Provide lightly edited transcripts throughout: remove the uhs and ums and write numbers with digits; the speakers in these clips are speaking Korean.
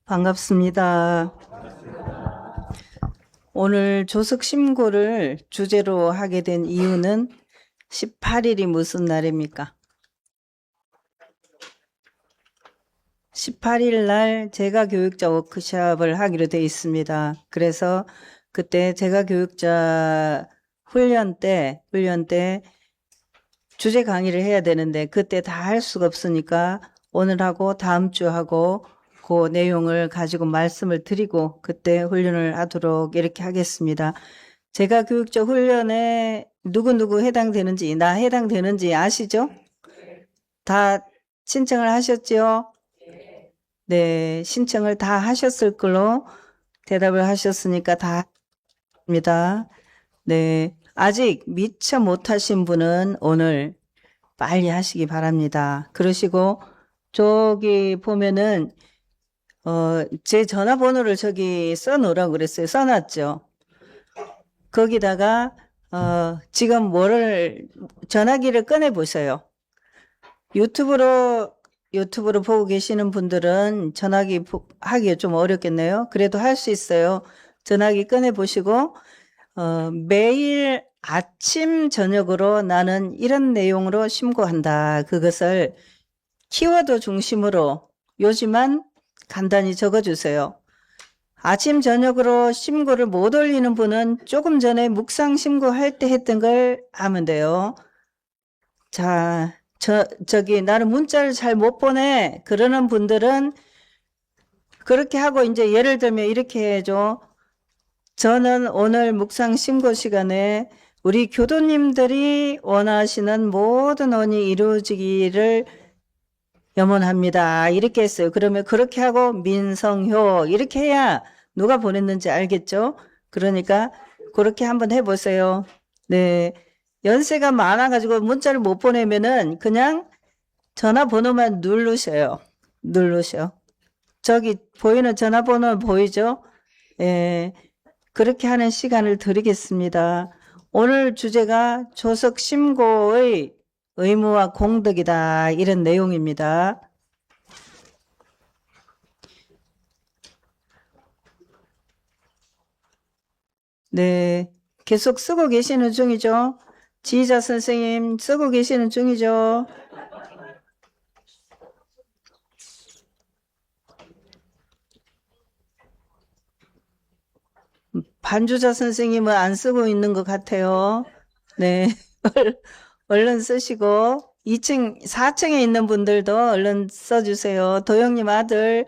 반갑습니다. 오늘 조석 신고를 주제로 하게 된 이유는 18일이 무슨 날입니까? 18일 날 재가교육자 워크숍을 하기로 돼 있습니다. 그래서 그때 재가교육자 훈련 때 주제 강의를 해야 되는데 그때 다 할 수가 없으니까 오늘하고 다음 주하고 그 내용을 가지고 말씀을 드리고 그때 훈련을 하도록 이렇게 하겠습니다. 제가 교육자 훈련에 누구누구 해당되는지, 나 해당되는지 아시죠? 다 신청을 하셨죠? 네, 신청을 다 하셨을 걸로 대답을 하셨으니까 다 합니다. 네, 아직 미처 못하신 분은 오늘 빨리 하시기 바랍니다. 그러시고 저기 보면은 제 전화번호를 저기 써놓으라고 그랬어요. 써놨죠. 거기다가 지금 전화기를 꺼내 보세요. 유튜브로 보고 계시는 분들은 전화기 하기 좀 어렵겠네요. 그래도 할 수 있어요. 전화기 꺼내 보시고 매일 아침 저녁으로 나는 이런 내용으로 심고한다. 그것을 키워드 중심으로 요지만 간단히 적어주세요. 아침 저녁으로 심고를 못 올리는 분은 조금 전에 묵상 심고할 때 했던 걸 하면 돼요. 자, 저기 나는 문자를 잘 못 보내 그러는 분들은 그렇게 하고 이제 예를 들면 이렇게 해줘. 저는 오늘 묵상 심고 시간에 우리 교도님들이 원하시는 모든 원이 이루어지기를 염원합니다. 이렇게 했어요. 그러면 그렇게 하고 민성효 이렇게 해야 누가 보냈는지 알겠죠? 그러니까 그렇게 한번 해보세요. 네, 연세가 많아가지고 문자를 못 보내면은 그냥 전화번호만 누르셔요. 누르셔. 저기 보이는 전화번호 보이죠? 예, 그렇게 하는 시간을 드리겠습니다. 오늘 주제가 조석 심고의 의무와 공덕이다 이런 내용입니다. 네, 계속 쓰고 계시는 중이죠? 지휘자 선생님 쓰고 계시는 중이죠? 반주자 선생님은 안 쓰고 있는 것 같아요. 네, 얼른 쓰시고 2층, 4층에 있는 분들도 얼른 써주세요. 도영님 아들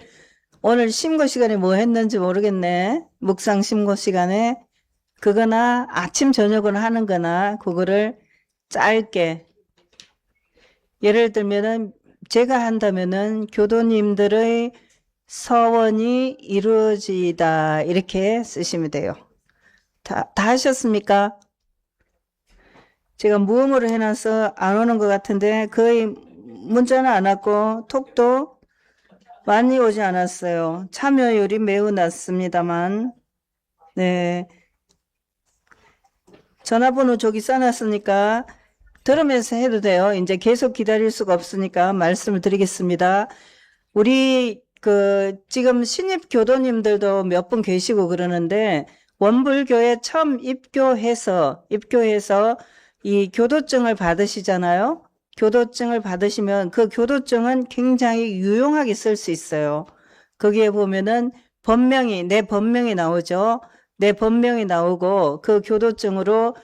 오늘 심고 시간에 뭐 했는지 모르겠네. 묵상 심고 시간에 그거나 아침 저녁으로 하는 거나 그거를 짧게 예를 들면은 제가 한다면은 교도님들의 서원이 이루어지다 이렇게 쓰시면 돼요. 다 하셨습니까? 제가 무음으로 해놔서 안 오는 것 같은데 거의 문자는 안 왔고 톡도 많이 오지 않았어요. 참여율이 매우 낮습니다만 네, 전화번호 저기 써놨으니까 들으면서 해도 돼요. 이제 계속 기다릴 수가 없으니까 말씀을 드리겠습니다. 우리 지금 신입 교도님들도 몇 분 계시고 그러는데 원불교에 처음 입교해서 이 교도증을 받으시잖아요. 교도증을 받으시면 그 교도증은 굉장히 유용하게 쓸 수 있어요. 거기에 보면은 내 법명이 나오죠. 내 법명이 나오고 그 교도증으로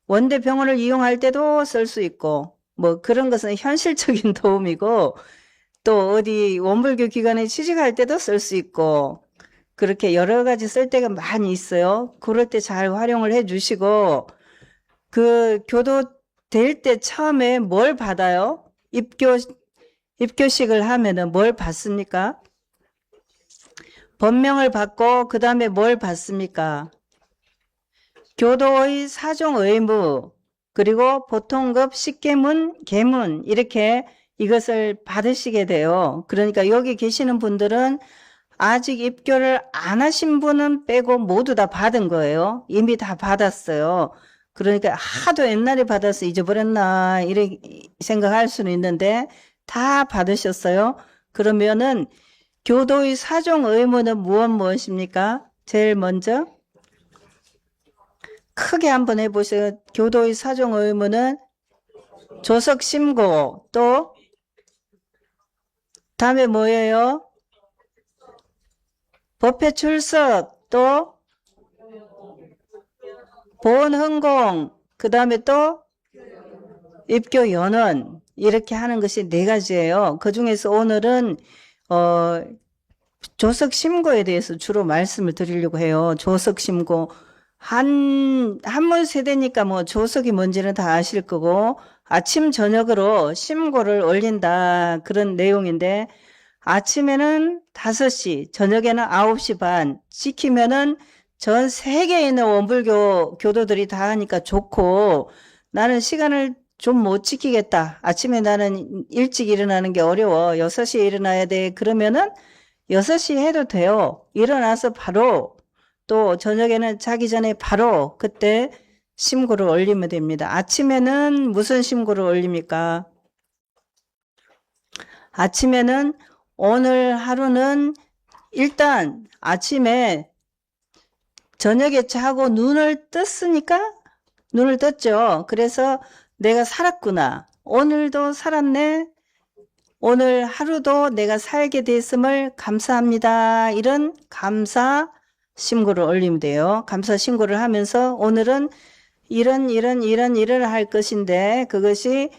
원대병원을 이용할 때도 쓸 수 있고 뭐 그런 것은 현실적인 도움이고 또 어디 원불교 기관에 취직할 때도 쓸 수 있고 그렇게 여러 가지 쓸 때가 많이 있어요. 그럴 때 잘 활용을 해 주시고 그 교도 될 때 처음에 뭘 받아요? 입교식을 하면은 뭘 받습니까? 법명을 받고 그 다음에 뭘 받습니까? 교도의 사종 의무 그리고 보통급 식계문 계문 이렇게 이것을 받으시게 돼요. 그러니까 여기 계시는 분들은 아직 입교를 안 하신 분은 빼고 모두 다 받은 거예요. 이미 다 받았어요. 그러니까 하도 옛날에 받아서 잊어버렸나 이렇게 생각할 수는 있는데 다 받으셨어요. 그러면은 교도의 사종 의무는 무엇입니까? 제일 먼저 크게 한번 해보세요. 교도의 사종 의무는 조석 심고, 또 다음에 뭐예요? 법회 출석, 또 보훈 흥공, 그 다음에 또 입교 연원, 이렇게 하는 것이 네 가지예요. 그 중에서 오늘은 조석 심고에 대해서 주로 말씀을 드리려고 해요. 조석 심고. 한문 세대니까 뭐 조석이 뭔지는 다 아실 거고, 아침 저녁으로 심고를 올린다, 그런 내용인데, 아침에는 5시, 저녁에는 9시 반, 지키면은 전 세계에 있는 원불교 교도들이 다 하니까 좋고, 나는 시간을 좀 못 지키겠다. 아침에 나는 일찍 일어나는 게 어려워. 6시에 일어나야 돼. 그러면은 6시 해도 돼요. 일어나서 바로, 또 저녁에는 자기 전에 바로 그때 심고를 올리면 됩니다. 아침에는 무슨 심고를 올립니까? 아침에는 오늘 하루는 일단 아침에 저녁에 자고 눈을 떴으니까 눈을 떴죠. 그래서 내가 살았구나. 오늘도 살았네. 오늘 하루도 내가 살게 됐음을 감사합니다. 이런 감사 신고를 올리면 돼요. 감사 신고를 하면서 오늘은 이런 일을 할 것인데 그것이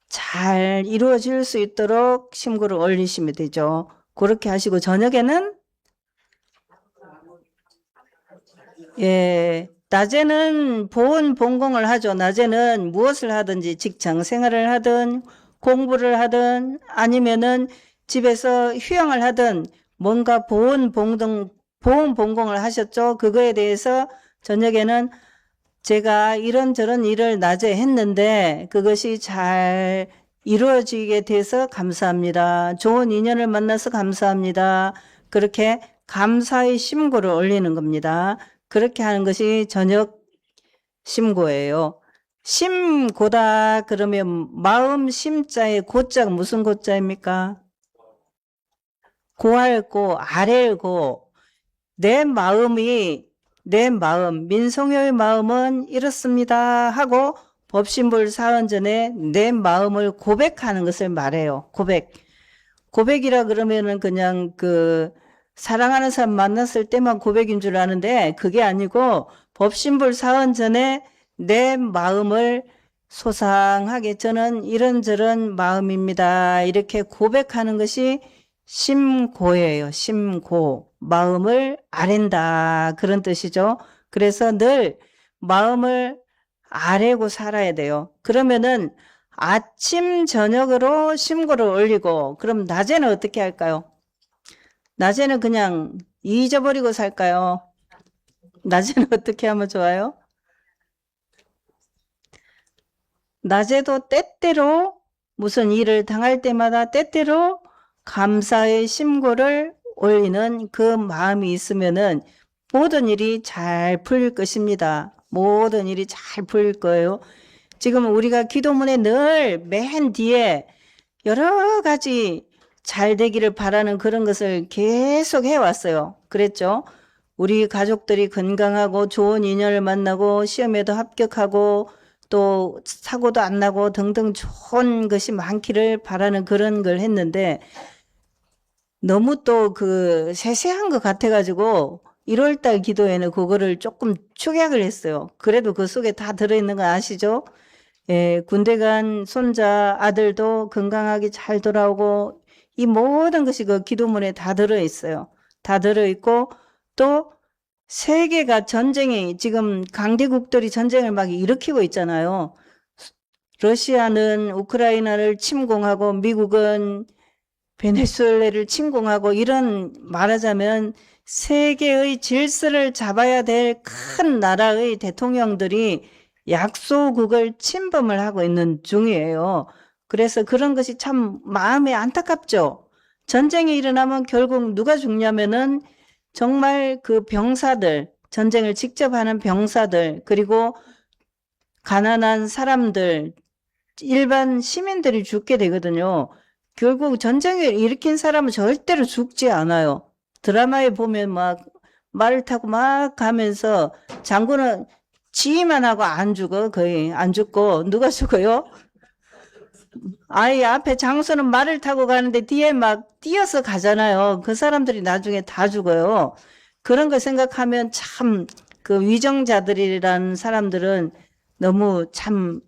잘 이루어질 수 있도록 신고를 올리시면 되죠. 그렇게 하시고 저녁에는 낮에는 보훈 본공을 하죠. 낮에는 무엇을 하든지 직장 생활을 하든 공부를 하든 아니면은 집에서 휴양을 하든 뭔가 보훈 본공을 하셨죠. 그거에 대해서 저녁에는 제가 이런저런 일을 낮에 했는데 그것이 잘 이루어지게 돼서 감사합니다. 좋은 인연을 만나서 감사합니다. 그렇게 감사의 심고를 올리는 겁니다. 그렇게 하는 것이 저녁 심고예요. 심고다 그러면 마음 심자의 고자가 무슨 고자입니까? 고할고 아랠고 내 마음, 민성효의 마음은 이렇습니다 하고 법신불 사언 전에 내 마음을 고백하는 것을 말해요. 고백이라 그러면은 그냥 사랑하는 사람 만났을 때만 고백인 줄 아는데 그게 아니고 법신불 사언 전에 내 마음을 소상하게 저는 이런저런 마음입니다. 이렇게 고백하는 것이 심고예요. 심고. 마음을 아랜다. 그런 뜻이죠. 그래서 늘 마음을 아래고 살아야 돼요. 그러면은 아침, 저녁으로 심고를 올리고, 그럼 낮에는 어떻게 할까요? 낮에는 그냥 잊어버리고 살까요? 낮에는 어떻게 하면 좋아요? 낮에도 때때로 무슨 일을 당할 때마다 때때로 감사의 심고를 올리는 그 마음이 있으면은 모든 일이 잘 풀릴 것입니다. 모든 일이 잘 풀릴 거예요. 지금 우리가 기도문에 늘 맨 뒤에 여러 가지 잘 되기를 바라는 그런 것을 계속 해왔어요. 그랬죠? 우리 가족들이 건강하고 좋은 인연을 만나고 시험에도 합격하고 또 사고도 안 나고 등등 좋은 것이 많기를 바라는 그런 걸 했는데 너무 또 세세한 것 같아가지고 1월달 기도에는 그거를 조금 축약을 했어요. 그래도 그 속에 다 들어있는 거 아시죠? 군대 간 손자 아들도 건강하게 잘 돌아오고 이 모든 것이 그 기도문에 다 들어있어요. 다 들어있고 또 세계가 지금 강대국들이 전쟁을 막 일으키고 있잖아요. 러시아는 우크라이나를 침공하고 미국은 베네수엘라를 침공하고 이런 말하자면 세계의 질서를 잡아야 될 큰 나라의 대통령들이 약소국을 침범을 하고 있는 중이에요. 그래서 그런 것이 참 마음에 안타깝죠. 전쟁이 일어나면 결국 누가 죽냐면은 정말 그 병사들, 전쟁을 직접 하는 병사들, 그리고 가난한 사람들, 일반 시민들이 죽게 되거든요. 결국 전쟁을 일으킨 사람은 절대로 죽지 않아요. 드라마에 보면 막 말을 타고 막 가면서 장군은 지휘만 하고 안 죽어. 거의 안 죽고 누가 죽어요? 아이 앞에 장수는 말을 타고 가는데 뒤에 막 뛰어서 가잖아요. 그 사람들이 나중에 다 죽어요. 그런 거 생각하면 참 그 위정자들이라는 사람들은 너무 참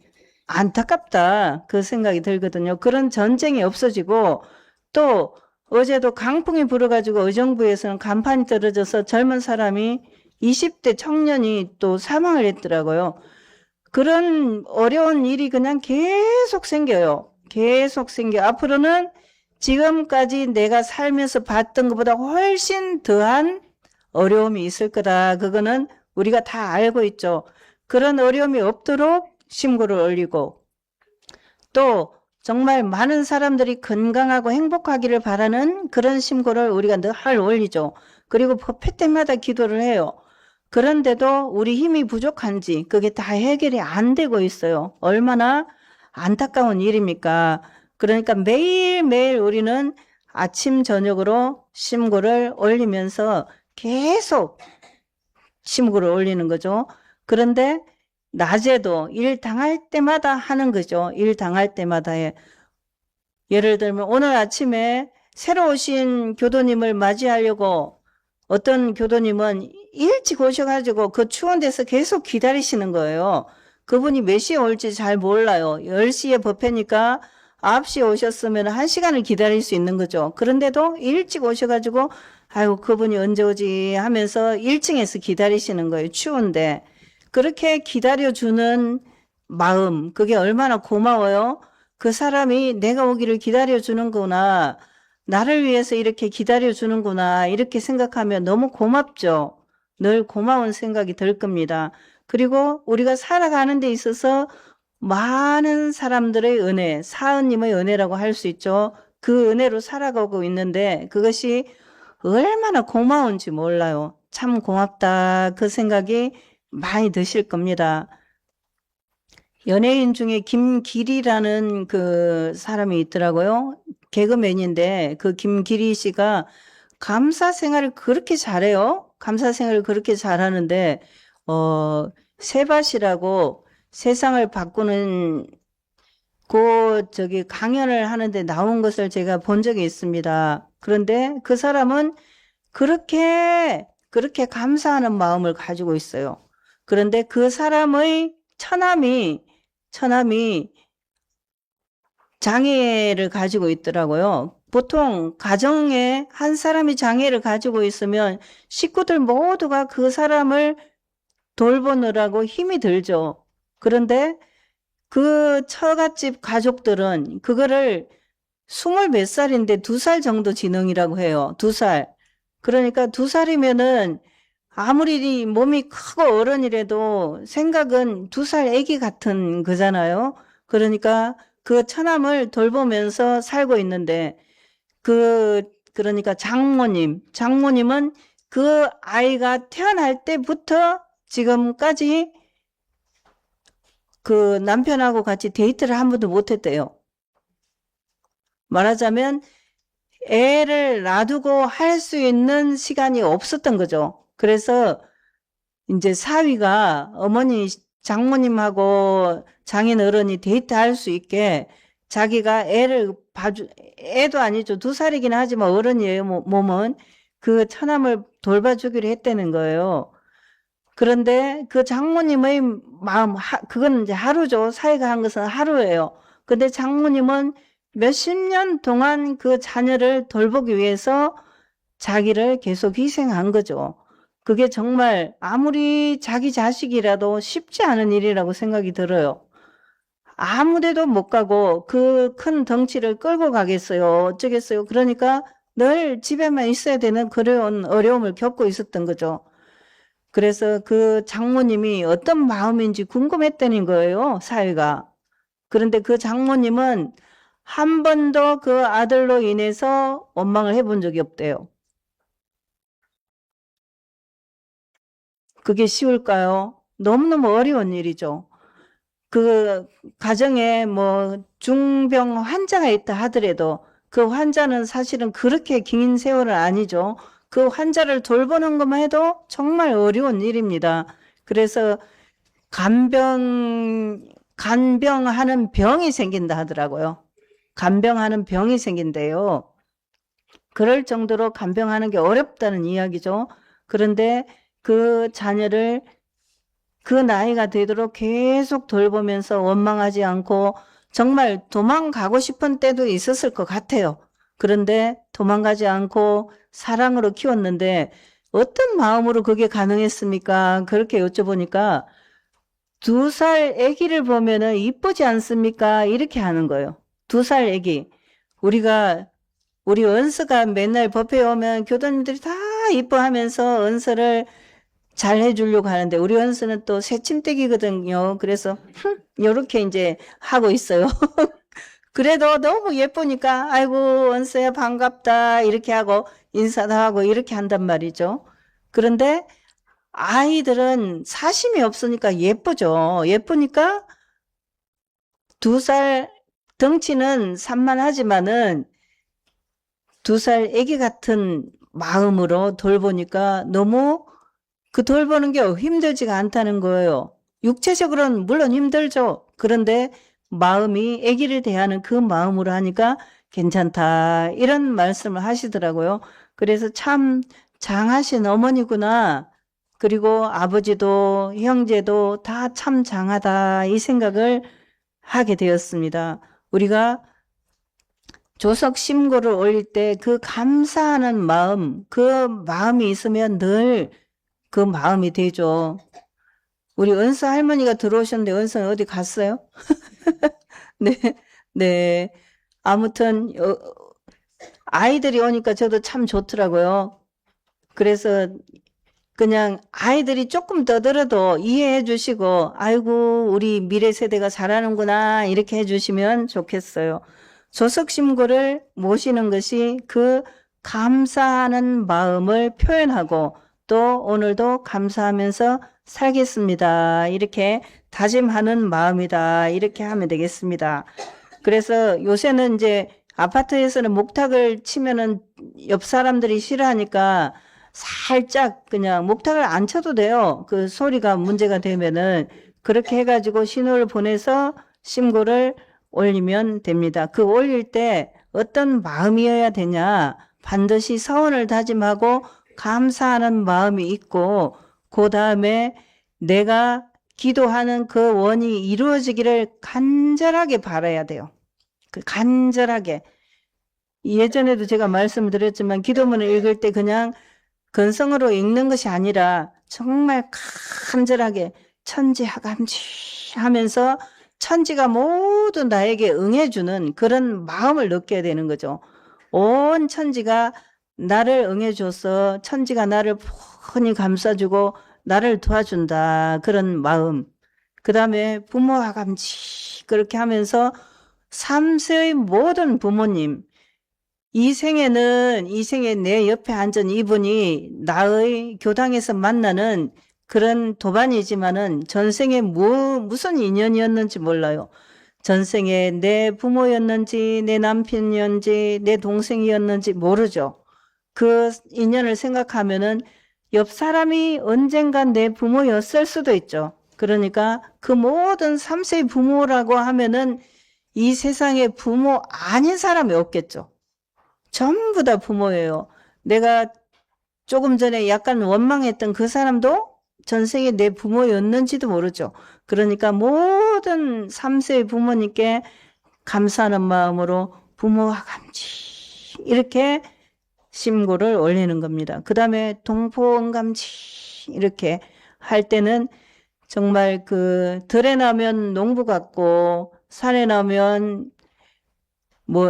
안타깝다 그 생각이 들거든요. 그런 전쟁이 없어지고 또 어제도 강풍이 불어가지고 의정부에서는 간판이 떨어져서 젊은 사람이 20대 청년이 또 사망을 했더라고요. 그런 어려운 일이 그냥 계속 생겨요. 계속 생겨. 앞으로는 지금까지 내가 살면서 봤던 것보다 훨씬 더한 어려움이 있을 거다. 그거는 우리가 다 알고 있죠. 그런 어려움이 없도록 신고를 올리고 또 정말 많은 사람들이 건강하고 행복하기를 바라는 그런 신고를 우리가 늘 올리죠. 그리고 법회 때마다 기도를 해요. 그런데도 우리 힘이 부족한지 그게 다 해결이 안 되고 있어요. 얼마나 안타까운 일입니까? 그러니까 매일매일 우리는 아침 저녁으로 신고를 올리면서 계속 신고를 올리는 거죠. 그런데 낮에도 일 당할 때마다 하는 거죠. 일 당할 때마다 해. 예를 들면 오늘 아침에 새로 오신 교도님을 맞이하려고 어떤 교도님은 일찍 오셔가지고 그 추운 데서 계속 기다리시는 거예요. 그분이 몇 시에 올지 잘 몰라요. 10시에 법회니까 9시에 오셨으면 1시간을 기다릴 수 있는 거죠. 그런데도 일찍 오셔가지고 아이고 그분이 언제 오지 하면서 1층에서 기다리시는 거예요. 추운데. 그렇게 기다려주는 마음 그게 얼마나 고마워요. 그 사람이 내가 오기를 기다려주는구나. 나를 위해서 이렇게 기다려주는구나. 이렇게 생각하면 너무 고맙죠. 늘 고마운 생각이 들 겁니다. 그리고 우리가 살아가는 데 있어서 많은 사람들의 은혜, 사은님의 은혜라고 할 수 있죠. 그 은혜로 살아가고 있는데 그것이 얼마나 고마운지 몰라요. 참 고맙다. 그 생각이 많이 드실 겁니다. 연예인 중에 김길이라는 그 사람이 있더라고요. 개그맨인데 그 김길이 씨가 감사 생활을 그렇게 잘해요. 감사 생활을 그렇게 잘하는데 세밭이라고 세상을 바꾸는 저기 강연을 하는데 나온 것을 제가 본 적이 있습니다. 그런데 그 사람은 그렇게 감사하는 마음을 가지고 있어요. 그런데 그 사람의 처남이 장애를 가지고 있더라고요. 보통 가정에 한 사람이 장애를 가지고 있으면 식구들 모두가 그 사람을 돌보느라고 힘이 들죠. 그런데 그 처갓집 가족들은 그거를 20몇 살인데 2살 정도 지능이라고 해요. 2살. 그러니까 2살이면은 아무리 몸이 크고 어른이라도 생각은 2살 아기 같은 거잖아요. 그러니까 그 처남을 돌보면서 살고 있는데 그러니까 장모님은 그 아이가 태어날 때부터 지금까지 그 남편하고 같이 데이트를 한 번도 못 했대요. 말하자면 애를 놔두고 할 수 있는 시간이 없었던 거죠. 그래서 이제 사위가 어머니 장모님하고 장인 어른이 데이트할 수 있게 자기가 애를 애도 아니죠. 2살이긴 하지만 어른이에요. 몸은 그 처남을 돌봐주기로 했다는 거예요. 그런데 그 장모님의 마음, 그건 이제 하루죠. 사위가 한 것은 하루예요. 근데 장모님은 몇십 년 동안 그 자녀를 돌보기 위해서 자기를 계속 희생한 거죠. 그게 정말 아무리 자기 자식이라도 쉽지 않은 일이라고 생각이 들어요. 아무데도 못 가고 그 큰 덩치를 끌고 가겠어요. 어쩌겠어요. 그러니까 늘 집에만 있어야 되는 그런 어려움을 겪고 있었던 거죠. 그래서 그 장모님이 어떤 마음인지 궁금했다는 거예요. 사위가. 그런데 그 장모님은 한 번도 그 아들로 인해서 원망을 해본 적이 없대요. 그게 쉬울까요? 너무너무 어려운 일이죠. 그 가정에 뭐 중병 환자가 있다 하더라도 그 환자는 사실은 그렇게 긴 세월은 아니죠. 그 환자를 돌보는 것만 해도 정말 어려운 일입니다. 그래서 간병하는 병이 생긴다 하더라고요. 간병하는 병이 생긴대요. 그럴 정도로 간병하는 게 어렵다는 이야기죠. 그런데 그 자녀를 그 나이가 되도록 계속 돌보면서 원망하지 않고 정말 도망가고 싶은 때도 있었을 것 같아요. 그런데 도망가지 않고 사랑으로 키웠는데 어떤 마음으로 그게 가능했습니까? 그렇게 여쭤보니까 2살 아기를 보면은 이쁘지 않습니까? 이렇게 하는 거예요. 2살 아기. 우리 은서가 맨날 법회에 오면 교도님들이 다 이뻐하면서 은서를 잘 해주려고 하는데 우리 은서는 또 새침대기거든요. 그래서 요렇게 이제 하고 있어요. 그래도 너무 예쁘니까 아이고 은서야 반갑다 이렇게 하고 인사도 하고 이렇게 한단 말이죠. 그런데 아이들은 사심이 없으니까 예쁘죠. 예쁘니까 2살 덩치는 산만하지만은 2살 아기 같은 마음으로 돌보니까 너무 그 돌보는 게 힘들지가 않다는 거예요. 육체적으로는 물론 힘들죠. 그런데 마음이 아기를 대하는 그 마음으로 하니까 괜찮다. 이런 말씀을 하시더라고요. 그래서 참 장하신 어머니구나. 그리고 아버지도 형제도 다 참 장하다. 이 생각을 하게 되었습니다. 우리가 조석 심고를 올릴 때 그 감사하는 마음, 그 마음이 있으면 늘 그 마음이 되죠. 우리 은서 할머니가 들어오셨는데 은서는 어디 갔어요? 네, 네. 아무튼 아이들이 오니까 저도 참 좋더라고요. 그래서 그냥 아이들이 조금 떠들어도 이해해 주시고 아이고 우리 미래 세대가 잘하는구나 이렇게 해 주시면 좋겠어요. 조석심고를 모시는 것이 그 감사하는 마음을 표현하고 또 오늘도 감사하면서 살겠습니다. 이렇게 다짐하는 마음이다. 이렇게 하면 되겠습니다. 그래서 요새는 이제 아파트에서는 목탁을 치면은 옆 사람들이 싫어하니까 살짝 그냥 목탁을 안 쳐도 돼요. 그 소리가 문제가 되면은 그렇게 해가지고 신호를 보내서 신고를 올리면 됩니다. 그 올릴 때 어떤 마음이어야 되냐? 반드시 서원을 다짐하고 감사하는 마음이 있고 그 다음에 내가 기도하는 그 원이 이루어지기를 간절하게 바라야 돼요. 그 간절하게. 예전에도 제가 말씀드렸지만 기도문을 읽을 때 그냥 건성으로 읽는 것이 아니라 정말 간절하게 천지하감지 하면서 천지가 모두 나에게 응해주는 그런 마음을 느껴야 되는 거죠. 온 천지가 나를 응해줘서 천지가 나를 푸니 감싸주고 나를 도와준다. 그런 마음. 그 다음에 부모와 감지 그렇게 하면서 3세의 모든 부모님 이 생에 내 옆에 앉은 이분이 나의 교당에서 만나는 그런 도반이지만은 전생에 무슨 인연이었는지 몰라요. 전생에 내 부모였는지 내 남편이었는지 내 동생이었는지 모르죠. 그 인연을 생각하면은 옆 사람이 언젠간 내 부모였을 수도 있죠. 그러니까 그 모든 3세의 부모라고 하면은 이 세상에 부모 아닌 사람이 없겠죠. 전부 다 부모예요. 내가 조금 전에 약간 원망했던 그 사람도 전생에 내 부모였는지도 모르죠. 그러니까 모든 3세의 부모님께 감사하는 마음으로 부모와 감지 이렇게 심고를 올리는 겁니다. 그 다음에 동포원감지 이렇게 할 때는 정말 그 들에 나면 농부 같고 산에 나면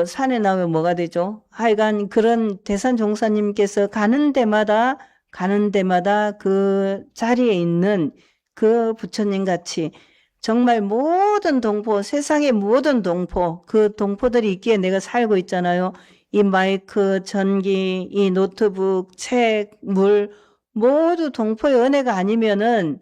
산에 나면 뭐가 되죠? 하여간 그런 대산 종사님께서 가는 데마다 그 자리에 있는 그 부처님 같이 정말 모든 동포, 세상의 모든 동포, 그 동포들이 있기에 내가 살고 있잖아요. 이 마이크, 전기, 이 노트북, 책, 물 모두 동포의 은혜가 아니면은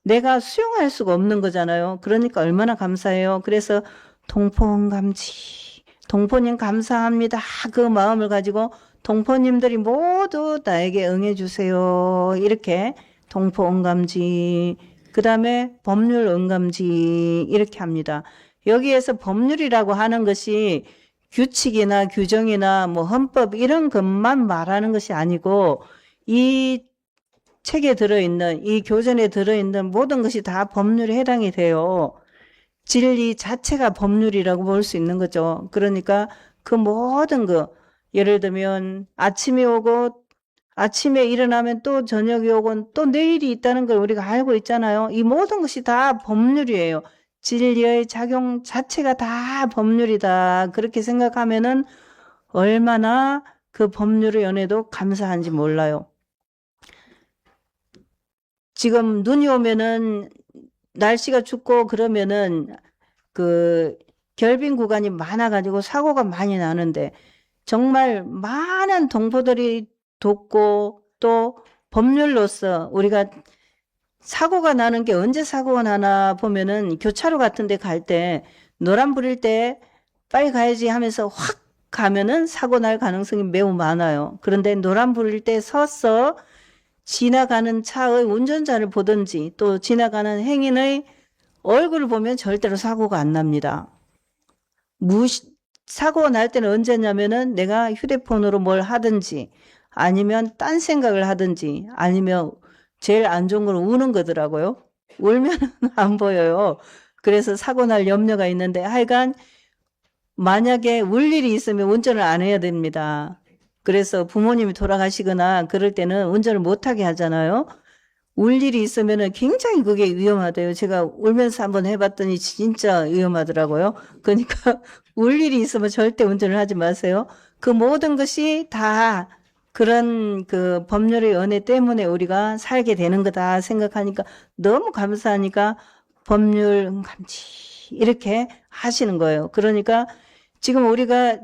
내가 수용할 수가 없는 거잖아요. 그러니까 얼마나 감사해요. 그래서 동포원감지 동포님 감사합니다. 그 마음을 가지고 동포님들이 모두 나에게 응해주세요. 이렇게 동포 응감지, 그 다음에 법률 응감지 이렇게 합니다. 여기에서 법률이라고 하는 것이 규칙이나 규정이나 뭐 헌법 이런 것만 말하는 것이 아니고 이 책에 들어있는 이 교전에 들어있는 모든 것이 다 법률에 해당이 돼요. 진리 자체가 법률이라고 볼 수 있는 거죠. 그러니까 그 모든 거 예를 들면 아침에 오고 아침에 일어나면 또 저녁이 오고 또 내일이 있다는 걸 우리가 알고 있잖아요. 이 모든 것이 다 법률이에요. 진리의 작용 자체가 다 법률이다. 그렇게 생각하면은 얼마나 그 법률의 연애도 감사한지 몰라요. 지금 눈이 오면은 날씨가 춥고 그러면은 그 결빙 구간이 많아가지고 사고가 많이 나는데 정말 많은 동포들이 돕고 또 법률로서 우리가 사고가 나는 게 언제 사고가 나나 보면은 교차로 같은 데 갈 때 노란 불일 때 빨리 가야지 하면서 확 가면은 사고 날 가능성이 매우 많아요. 그런데 노란 불일 때 서서 지나가는 차의 운전자를 보든지 또 지나가는 행인의 얼굴을 보면 절대로 사고가 안 납니다. 사고가 날 때는 언제냐면은 내가 휴대폰으로 뭘 하든지 아니면 딴 생각을 하든지 아니면 제일 안 좋은 건 우는 거더라고요. 울면 안 보여요. 그래서 사고 날 염려가 있는데 하여간 만약에 울 일이 있으면 운전을 안 해야 됩니다. 그래서 부모님이 돌아가시거나 그럴 때는 운전을 못하게 하잖아요. 울 일이 있으면 굉장히 그게 위험하대요. 제가 울면서 한번 해봤더니 진짜 위험하더라고요. 그러니까 울 일이 있으면 절대 운전을 하지 마세요. 그 모든 것이 다 그런 그 법률의 은혜 때문에 우리가 살게 되는 거다 생각하니까 너무 감사하니까 법률 감지 이렇게 하시는 거예요. 그러니까 지금 우리가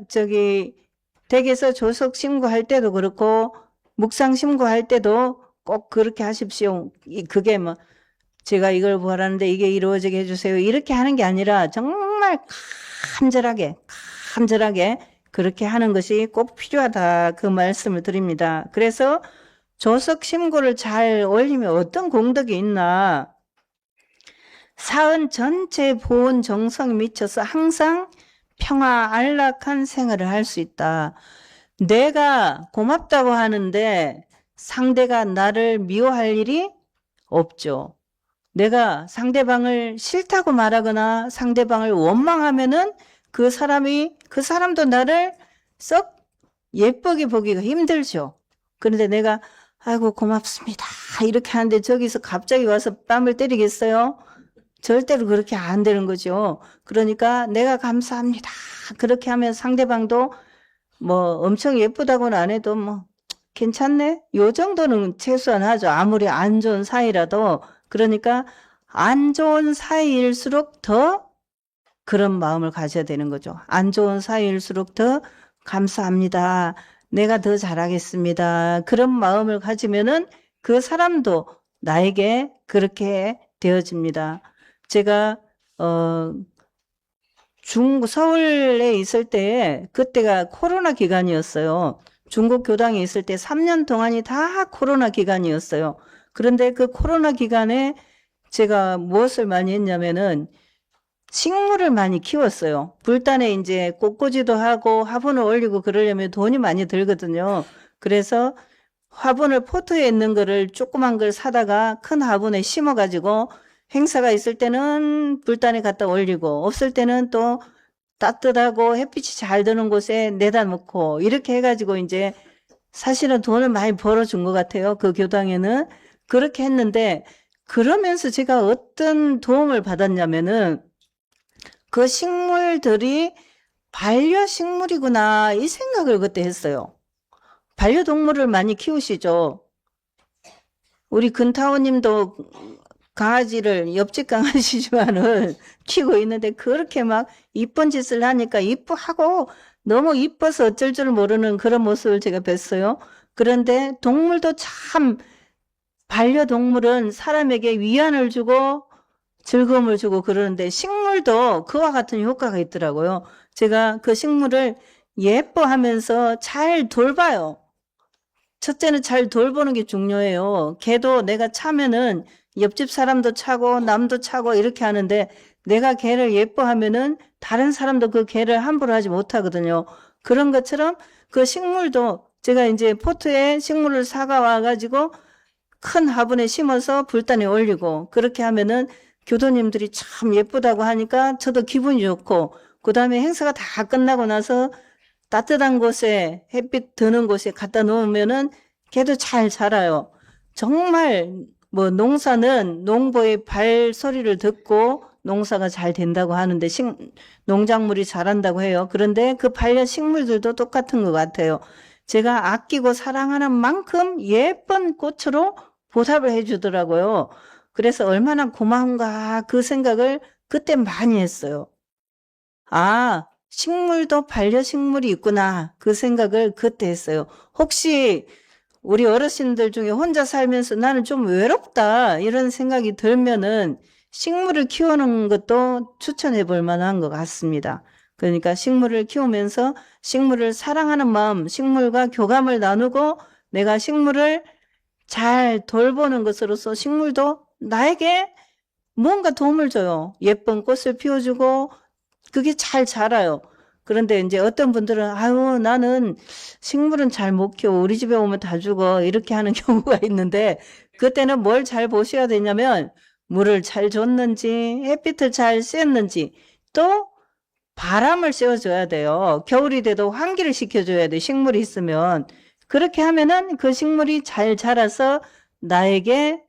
댁에서 조석 신고할 때도 그렇고 묵상 신고할 때도 꼭 그렇게 하십시오. 그게 뭐 제가 이걸 바라는데 이게 이루어지게 해주세요. 이렇게 하는 게 아니라 정말 간절하게 그렇게 하는 것이 꼭 필요하다. 그 말씀을 드립니다. 그래서 조석 신고를 잘 올리면 어떤 공덕이 있나. 사은 전체 보온 정성이 미쳐서 항상 평화 안락한 생활을 할 수 있다. 내가 고맙다고 하는데 상대가 나를 미워할 일이 없죠. 내가 상대방을 싫다고 말하거나 상대방을 원망하면은 그 사람도 나를 썩 예쁘게 보기가 힘들죠. 그런데 내가 아이고 고맙습니다 이렇게 하는데 저기서 갑자기 와서 뺨을 때리겠어요? 절대로 그렇게 안 되는 거죠. 그러니까 내가 감사합니다 그렇게 하면 상대방도 뭐 엄청 예쁘다고는 안 해도 뭐 괜찮네? 요 정도는 최소한 하죠. 아무리 안 좋은 사이라도. 그러니까 안 좋은 사이일수록 더 그런 마음을 가져야 되는 거죠. 안 좋은 사이일수록 더 감사합니다. 내가 더 잘하겠습니다. 그런 마음을 가지면은 그 사람도 나에게 그렇게 되어집니다. 제가 서울에 있을 때 그때가 코로나 기간이었어요. 중국 교당에 있을 때 3년 동안이 다 코로나 기간이었어요. 그런데 그 코로나 기간에 제가 무엇을 많이 했냐면은 식물을 많이 키웠어요. 불단에 이제 꽃꽂이도 하고 화분을 올리고 그러려면 돈이 많이 들거든요. 그래서 화분을 포트에 있는 거를 조그만 걸 사다가 큰 화분에 심어가지고 행사가 있을 때는 불단에 갖다 올리고 없을 때는 또 따뜻하고 햇빛이 잘 드는 곳에 내다 놓고 이렇게 해가지고 이제 사실은 돈을 많이 벌어준 것 같아요. 그 교당에는. 그렇게 했는데 그러면서 제가 어떤 도움을 받았냐면은 그 식물들이 반려식물이구나 이 생각을 그때 했어요. 반려동물을 많이 키우시죠. 우리 근타오님도 강아지를 옆집 강아지지만은 키우고 있는데 그렇게 막 이쁜 짓을 하니까 이쁘하고 너무 이뻐서 어쩔 줄 모르는 그런 모습을 제가 뵀어요. 그런데 동물도 참 반려동물은 사람에게 위안을 주고 즐거움을 주고 그러는데 식물도 그와 같은 효과가 있더라고요. 제가 그 식물을 예뻐하면서 잘 돌봐요. 첫째는 잘 돌보는 게 중요해요. 걔도 내가 차면은 옆집 사람도 차고 남도 차고 이렇게 하는데 내가 걔를 예뻐하면은 다른 사람도 그 걔를 함부로 하지 못하거든요. 그런 것처럼 그 식물도 제가 이제 포트에 식물을 사가 와가지고 큰 화분에 심어서 불단에 올리고 그렇게 하면은 교도님들이 참 예쁘다고 하니까 저도 기분이 좋고 그 다음에 행사가 다 끝나고 나서 따뜻한 곳에 햇빛 드는 곳에 갖다 놓으면은 걔도 잘 자라요. 정말 뭐 농사는 농부의 발소리를 듣고 농사가 잘 된다고 하는데 농작물이 자란다고 해요. 그런데 그 반려식물들도 똑같은 것 같아요. 제가 아끼고 사랑하는 만큼 예쁜 꽃으로 보답을 해주더라고요. 그래서 얼마나 고마운가 그 생각을 그때 많이 했어요. 아, 식물도 반려식물이 있구나. 그 생각을 그때 했어요. 혹시 우리 어르신들 중에 혼자 살면서 나는 좀 외롭다. 이런 생각이 들면은 식물을 키우는 것도 추천해 볼 만한 것 같습니다. 그러니까 식물을 키우면서 식물을 사랑하는 마음, 식물과 교감을 나누고 내가 식물을 잘 돌보는 것으로서 식물도 나에게 뭔가 도움을 줘요. 예쁜 꽃을 피워주고 그게 잘 자라요. 그런데 이제 어떤 분들은 아유 나는 식물은 잘 못 키워 우리 집에 오면 다 죽어 이렇게 하는 경우가 있는데 그때는 뭘 잘 보셔야 되냐면 물을 잘 줬는지 햇빛을 잘 쐈는지 또 바람을 쐬어줘야 돼요. 겨울이 돼도 환기를 시켜줘야 돼. 식물이 있으면. 그렇게 하면은 그 식물이 잘 자라서 나에게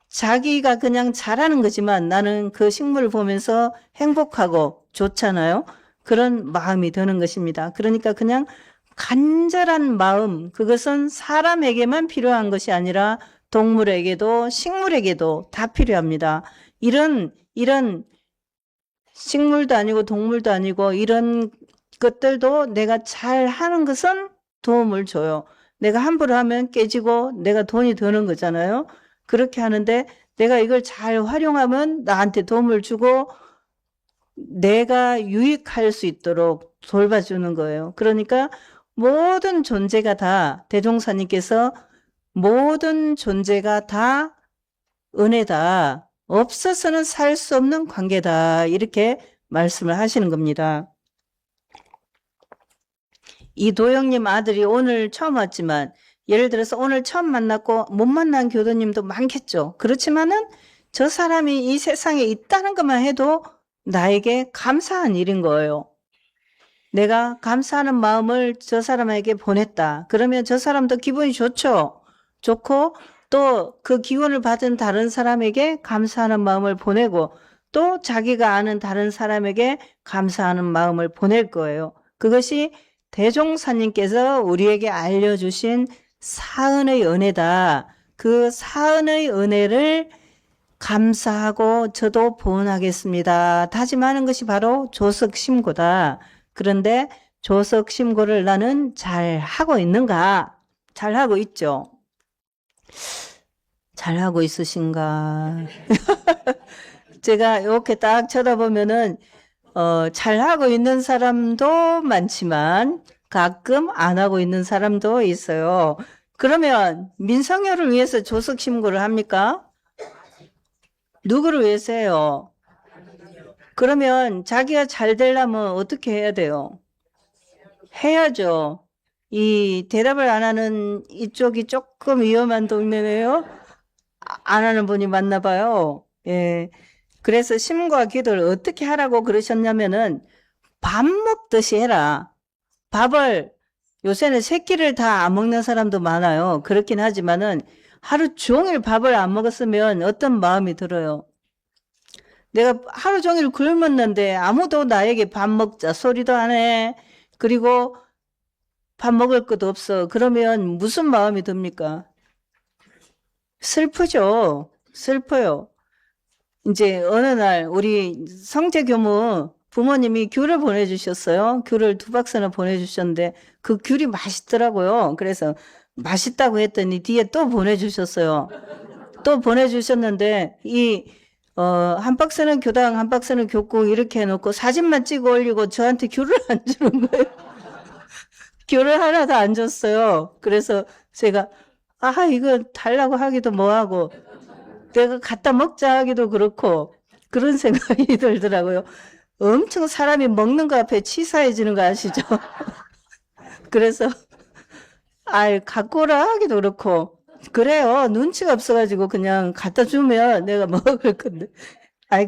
자기가 그냥 자라는 거지만 나는 그 식물을 보면서 행복하고 좋잖아요. 그런 마음이 드는 것입니다. 그러니까 그냥 간절한 마음, 그것은 사람에게만 필요한 것이 아니라 동물에게도 식물에게도 다 필요합니다. 이런 식물도 아니고 동물도 아니고 이런 것들도 내가 잘 하는 것은 도움을 줘요. 내가 함부로 하면 깨지고 내가 돈이 드는 거잖아요. 그렇게 하는데 내가 이걸 잘 활용하면 나한테 도움을 주고 내가 유익할 수 있도록 돌봐주는 거예요. 그러니까 모든 존재가 다 대종사님께서 모든 존재가 다 은혜다. 없어서는 살 수 없는 관계다. 이렇게 말씀을 하시는 겁니다. 이도영님 아들이 오늘 처음 왔지만 예를 들어서 오늘 처음 만났고 못 만난 교도님도 많겠죠. 그렇지만은 저 사람이 이 세상에 있다는 것만 해도 나에게 감사한 일인 거예요. 내가 감사하는 마음을 저 사람에게 보냈다. 그러면 저 사람도 기분이 좋죠. 좋고 또 그 기운을 받은 다른 사람에게 감사하는 마음을 보내고 또 자기가 아는 다른 사람에게 감사하는 마음을 보낼 거예요. 그것이 대종사님께서 우리에게 알려주신 사은의 은혜다. 그 사은의 은혜를 감사하고 저도 보은하겠습니다. 다짐하는 것이 바로 조석심고다. 그런데 조석심고를 나는 잘 하고 있는가? 잘 하고 있죠. 잘 하고 있으신가? 제가 이렇게 딱 쳐다보면은 잘 하고 있는 사람도 많지만 가끔 안 하고 있는 사람도 있어요. 그러면 민성효를 위해서 조석신고를 합니까? 누구를 위해서 해요? 그러면 자기가 잘 되려면 어떻게 해야 돼요? 해야죠. 이 대답을 안 하는 이쪽이 조금 위험한 동네네요. 안 하는 분이 많나 봐요. 예. 그래서 심과 기도를 어떻게 하라고 그러셨냐면은 밥 먹듯이 해라. 밥을 요새는 세 끼를 다 안 먹는 사람도 많아요. 그렇긴 하지만은 하루 종일 밥을 안 먹었으면 어떤 마음이 들어요? 내가 하루 종일 굶었는데 아무도 나에게 밥 먹자 소리도 안 해. 그리고 밥 먹을 것도 없어. 그러면 무슨 마음이 듭니까? 슬프죠. 슬퍼요. 이제 어느 날 우리 성재 교무 부모님이 귤을 보내주셨어요. 귤을 2박스나 보내주셨는데 그 귤이 맛있더라고요. 그래서 맛있다고 했더니 뒤에 또 보내주셨어요. 또 보내주셨는데 이 한 박스는 교당, 한 박스는 교국 이렇게 해놓고 사진만 찍어 올리고 저한테 귤을 안 주는 거예요. 귤을 하나도 안 줬어요. 그래서 제가, 이거 달라고 하기도 뭐하고, 내가 갖다 먹자 하기도 그렇고, 그런 생각이 들더라고요. 엄청 사람이 먹는 거 앞에 치사해지는 거 아시죠? 그래서, 갖고 오라 하기도 그렇고, 그래요. 눈치가 없어가지고 그냥 갖다 주면 내가 먹을 건데.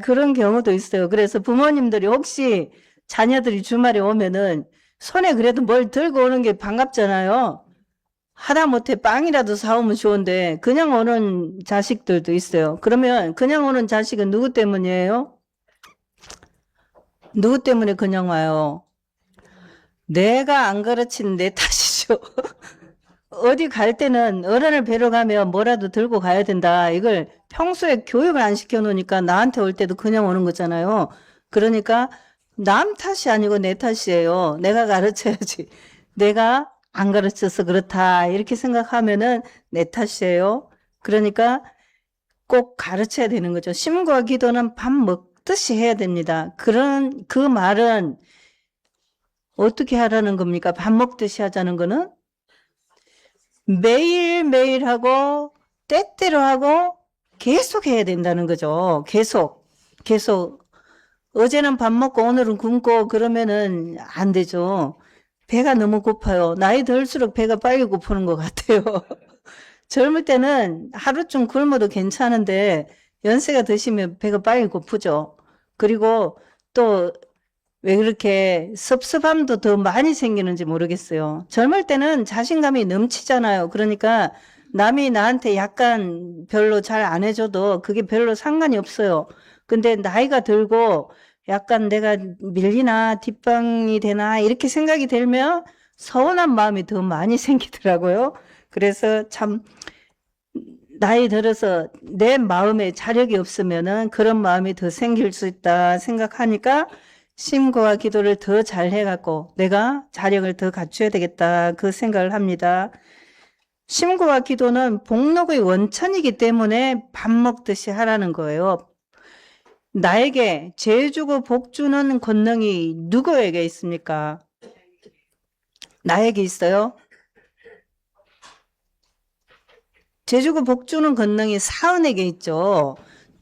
그런 경우도 있어요. 그래서 부모님들이 혹시 자녀들이 주말에 오면은 손에 그래도 뭘 들고 오는 게 반갑잖아요. 하다못해 빵이라도 사오면 좋은데 그냥 오는 자식들도 있어요. 그러면 그냥 오는 자식은 누구 때문이에요? 누구 때문에 그냥 와요? 내가 안 가르친 내 탓이죠. 어디 갈 때는 어른을 뵈러 가면 뭐라도 들고 가야 된다. 이걸 평소에 교육을 안 시켜놓으니까 나한테 올 때도 그냥 오는 거잖아요. 그러니까 남 탓이 아니고 내 탓이에요. 내가 가르쳐야지. 내가 안 가르쳐서 그렇다. 이렇게 생각하면은 내 탓이에요. 그러니까 꼭 가르쳐야 되는 거죠. 심과 기도는 밥 먹듯이 해야 됩니다. 그 말은 어떻게 하라는 겁니까? 밥 먹듯이 하자는 거는 매일매일 하고 때때로 하고 계속 해야 된다는 거죠. 계속. 어제는 밥 먹고 오늘은 굶고 그러면은 안 되죠. 배가 너무 고파요. 나이 들수록 배가 빨리 고프는 것 같아요. 젊을 때는 하루쯤 굶어도 괜찮은데 연세가 드시면 배가 빨리 고프죠. 그리고 또 왜 그렇게 섭섭함도 더 많이 생기는지 모르겠어요. 젊을 때는 자신감이 넘치잖아요. 그러니까 남이 나한테 약간 별로 잘 안 해줘도 그게 별로 상관이 없어요. 근데 나이가 들고 약간 내가 밀리나 뒷방이 되나 이렇게 생각이 들면 서운한 마음이 더 많이 생기더라고요. 그래서 참 나이 들어서 내 마음에 자력이 없으면은 그런 마음이 더 생길 수 있다 생각하니까 심고와 기도를 더 잘 해갖고 내가 자력을 더 갖춰야 되겠다 그 생각을 합니다. 심고와 기도는 복록의 원천이기 때문에 밥 먹듯이 하라는 거예요. 나에게 죄 주고 복 주는 권능이 누구에게 있습니까? 나에게 있어요? 죄 주고 복 주는 권능이 사은에게 있죠.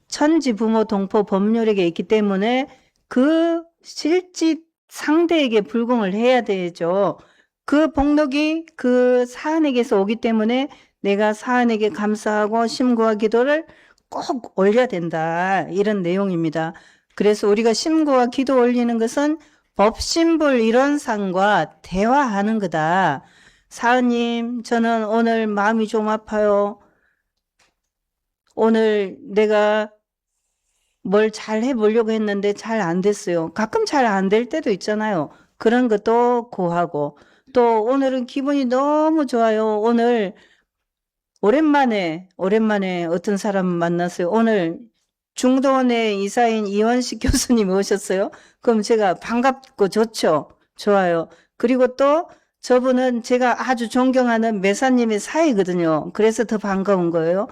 천지 부모 동포 법률에게 있기 때문에 그 실직 상대에게 불공을 해야 되죠. 그 복록이 그 사은에게서 오기 때문에 내가 사은에게 감사하고 심고와 기도를 꼭 올려야 된다. 이런 내용입니다. 그래서 우리가 심고와 기도 올리는 것은 법신불 이론상과 대화하는 거다. 사은님, 저는 오늘 마음이 좀 아파요. 오늘 내가 뭘 잘 해보려고 했는데 잘 안 됐어요. 가끔 잘 안 될 때도 있잖아요. 그런 것도 고하고 또 오늘은 기분이 너무 좋아요. 오늘 오랜만에 어떤 사람 만났어요. 오늘 중도원의 이사인 이원식 교수님이 오셨어요. 그럼 제가 반갑고 좋죠. 좋아요. 그리고 또 저분은 제가 아주 존경하는 매사님의 사이거든요. 그래서 더 반가운 거예요.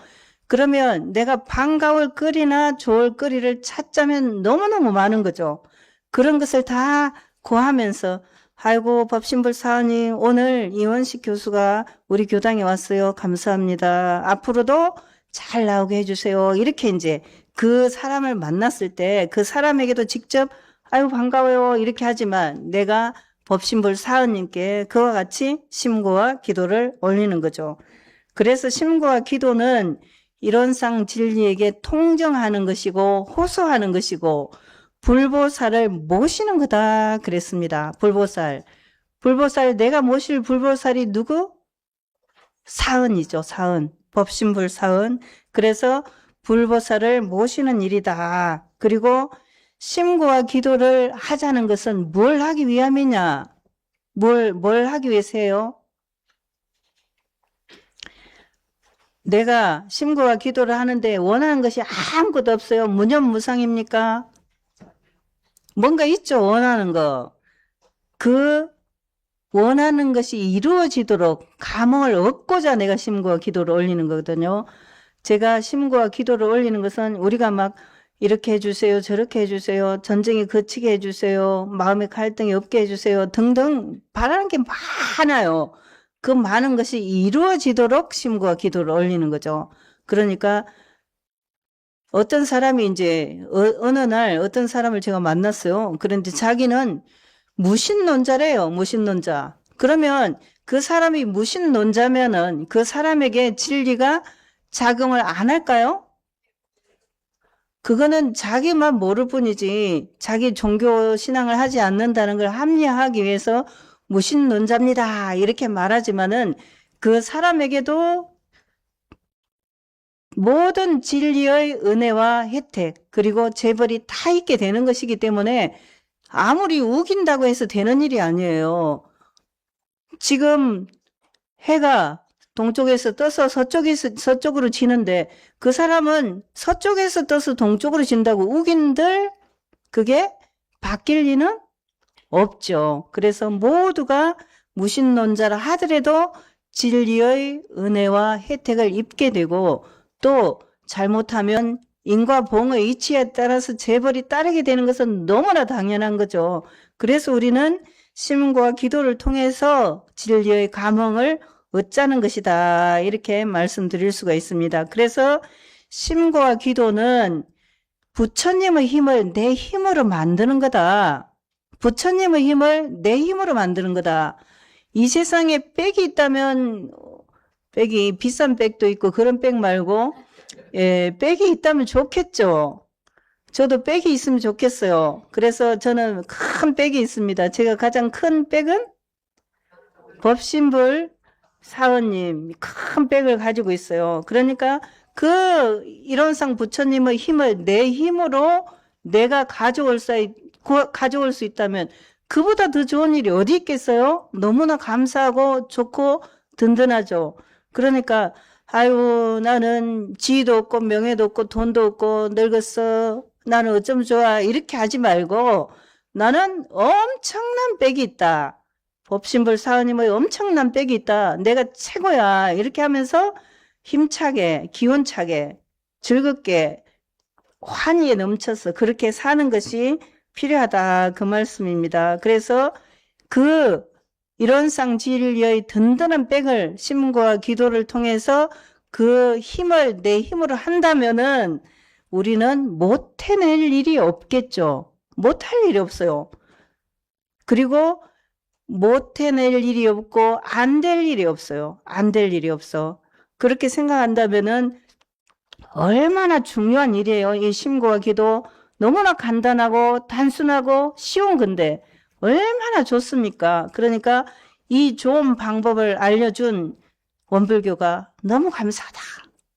그러면 내가 반가울 거리나 좋을 거리를 찾자면 너무너무 많은 거죠. 그런 것을 다 고하면서 아이고 법신불 사원님 오늘 이원식 교수가 우리 교당에 왔어요. 감사합니다. 앞으로도 잘 나오게 해주세요. 이렇게 이제 그 사람을 만났을 때 그 사람에게도 직접 아유 반가워요 이렇게 하지만 내가 법신불 사원님께 그와 같이 심고와 기도를 올리는 거죠. 그래서 심고와 기도는 이론상 진리에게 통정하는 것이고 호소하는 것이고 불보살을 모시는 거다 그랬습니다. 불보살 내가 모실 불보살이 누구? 사은이죠. 사은. 법신불 사은. 그래서 불보살을 모시는 일이다. 그리고 심고와 기도를 하자는 것은 뭘 하기 위함이냐? 뭘 하기 위해서요? 내가 심고와 기도를 하는데 원하는 것이 아무것도 없어요. 무념무상입니까? 뭔가 있죠. 원하는 거. 그 원하는 것이 이루어지도록 감흥을 얻고자 내가 심고와 기도를 올리는 거거든요. 제가 심고와 기도를 올리는 것은 우리가 막 이렇게 해주세요. 저렇게 해주세요. 전쟁이 그치게 해주세요. 마음의 갈등이 없게 해주세요. 등등 바라는 게 많아요. 그 많은 것이 이루어지도록 심구와 기도를 올리는 거죠. 그러니까 어떤 사람이 이제 어느 날 어떤 사람을 제가 만났어요. 그런데 자기는 무신론자래요. 무신론자. 그러면 그 사람이 무신론자면은 그 사람에게 진리가 작용을 안 할까요? 그거는 자기만 모를 뿐이지 자기 종교 신앙을 하지 않는다는 걸 합리화하기 위해서 무신론자입니다. 이렇게 말하지만은 그 사람에게도 모든 진리의 은혜와 혜택 그리고 재벌이 다 있게 되는 것이기 때문에 아무리 우긴다고 해서 되는 일이 아니에요. 지금 해가 동쪽에서 떠서 서쪽으로 지는데 그 사람은 서쪽에서 떠서 동쪽으로 진다고 우긴들 그게 바뀔 리는 없죠. 그래서 모두가 무신론자라 하더라도 진리의 은혜와 혜택을 입게 되고 또 잘못하면 인과 봉의 이치에 따라서 재벌이 따르게 되는 것은 너무나 당연한 거죠. 그래서 우리는 심과 기도를 통해서 진리의 감흥을 얻자는 것이다. 이렇게 말씀드릴 수가 있습니다. 그래서 심과 기도는 부처님의 힘을 내 힘으로 만드는 거다. 부처님의 힘을 내 힘으로 만드는 거다. 이 세상에 백이 있다면 백이 비싼 백도 있고 그런 백 말고 백이 있다면 좋겠죠. 저도 백이 있으면 좋겠어요. 그래서 저는 큰 백이 있습니다. 제가 가장 큰 백은 법신불 사원님 큰 백을 가지고 있어요. 그러니까 그 일원상 부처님의 힘을 내 힘으로 내가 가져올 수 있다면 그보다 더 좋은 일이 어디 있겠어요? 너무나 감사하고 좋고 든든하죠. 그러니까 아유 나는 지위도 없고 명예도 없고 돈도 없고 늙었어. 나는 어쩜 좋아. 이렇게 하지 말고 나는 엄청난 백이 있다. 법신불 사원님의 엄청난 백이 있다. 내가 최고야. 이렇게 하면서 힘차게 기운차게 즐겁게 환희에 넘쳐서 그렇게 사는 것이 필요하다. 그 말씀입니다. 그래서 그 일원상 진리의 든든한 백을 심과 기도를 통해서 그 힘을 내 힘으로 한다면은 우리는 못 해낼 일이 없겠죠. 못할 일이 없어요. 그리고 못 해낼 일이 없고 안 될 일이 없어요. 안 될 일이 없어. 그렇게 생각한다면은 얼마나 중요한 일이에요. 이 심과 기도 너무나 간단하고 단순하고 쉬운 건데 얼마나 좋습니까? 그러니까 이 좋은 방법을 알려준 원불교가 너무 감사하다.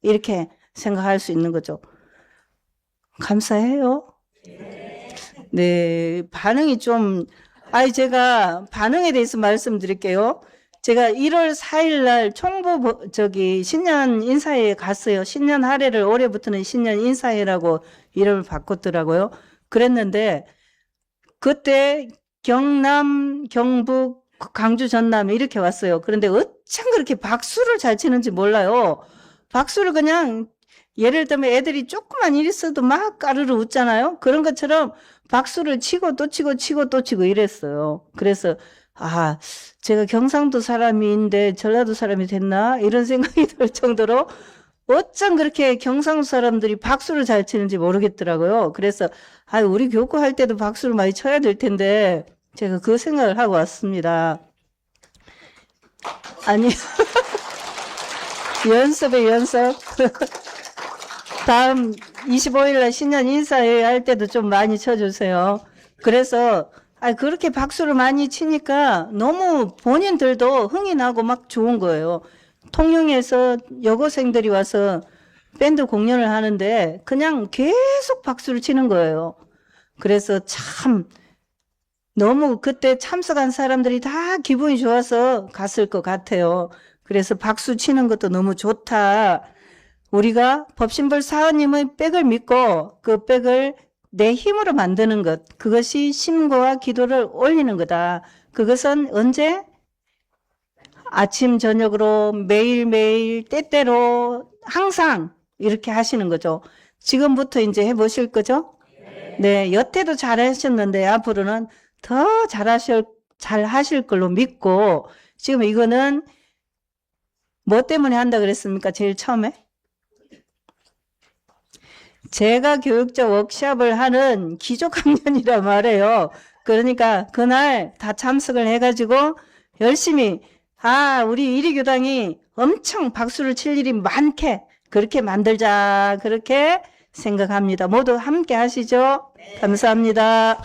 이렇게 생각할 수 있는 거죠. 감사해요. 네, 반응이 좀, 제가 반응에 대해서 말씀드릴게요. 제가 1월 4일 날 신년 인사회에 갔어요. 신년 할애를 올해부터는 신년 인사회라고 이름을 바꿨더라고요. 그랬는데, 그때 경남, 경북, 광주, 전남 이렇게 왔어요. 그런데 어쩜 그렇게 박수를 잘 치는지 몰라요. 박수를 그냥 예를 들면 애들이 조그만 일 있어도 막 까르르 웃잖아요. 그런 것처럼 박수를 치고 또 치고 치고 또 치고 이랬어요. 그래서 제가 경상도 사람인데 전라도 사람이 됐나? 이런 생각이 들 정도로 어쩜 그렇게 경상도 사람들이 박수를 잘 치는지 모르겠더라고요. 그래서 우리 교구할 때도 박수를 많이 쳐야 될 텐데 제가 그 생각을 하고 왔습니다. 아니 연습에 연습. 다음 25일날 신년 인사회 할 때도 좀 많이 쳐주세요. 그래서 그렇게 박수를 많이 치니까 너무 본인들도 흥이 나고 막 좋은 거예요. 통영에서 여고생들이 와서 밴드 공연을 하는데 그냥 계속 박수를 치는 거예요. 그래서 참 너무 그때 참석한 사람들이 다 기분이 좋아서 갔을 것 같아요. 그래서 박수 치는 것도 너무 좋다. 우리가 법신불 사원님의 백을 믿고 그 백을 내 힘으로 만드는 것, 그것이 심고와 기도를 올리는 거다. 그것은 언제? 아침 저녁으로 매일매일 때때로 항상 이렇게 하시는 거죠. 지금부터 이제 해보실 거죠? 네, 여태도 잘하셨는데 앞으로는 더 잘하실 걸로 믿고, 지금 이거는 뭐 때문에 한다 그랬습니까? 제일 처음에? 제가 교육자 워크숍을 하는 기족학년이라 말해요. 그러니까 그날 다 참석을 해가지고 열심히, 우리 이리교당이 엄청 박수를 칠 일이 많게 그렇게 만들자, 그렇게 생각합니다. 모두 함께 하시죠. 감사합니다.